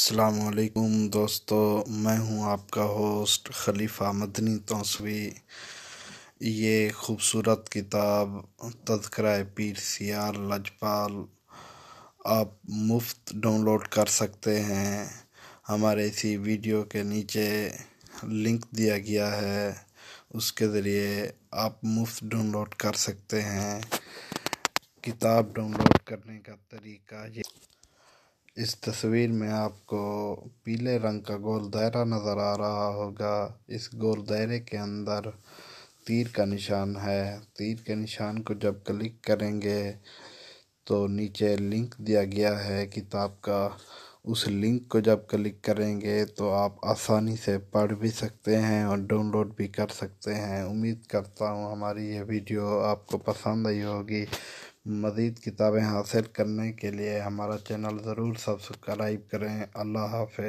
السلام علیکم دوستو، میں ہوں آپ کا ہوسٹ خلیفہ مدنی توسوی۔ یہ خوبصورت کتاب تذکرہ پیر سیار لجپال آپ مفت ڈاؤن لوڈ کر سکتے ہیں۔ ہمارے اسی ویڈیو کے نیچے لنک دیا گیا ہے، اس کے ذریعے آپ مفت ڈاؤن لوڈ کر سکتے ہیں۔ کتاب ڈاؤن لوڈ کرنے کا طریقہ یہ، اس تصویر میں آپ کو پیلے رنگ کا گول دائرہ نظر آ رہا ہوگا۔ اس گول دائرے کے اندر تیر کا نشان ہے۔ تیر کے نشان کو جب کلک کریں گے تو نیچے لنک دیا گیا ہے کتاب کا۔ اس لنک کو جب کلک کریں گے تو آپ آسانی سے پڑھ بھی سکتے ہیں اور ڈاؤن لوڈ بھی کر سکتے ہیں۔ امید کرتا ہوں ہماری یہ ویڈیو آپ کو پسند آئی ہوگی۔ مزید کتابیں حاصل کرنے کے لیے ہمارا چینل ضرور سبسکرائب کریں۔ اللہ حافظ۔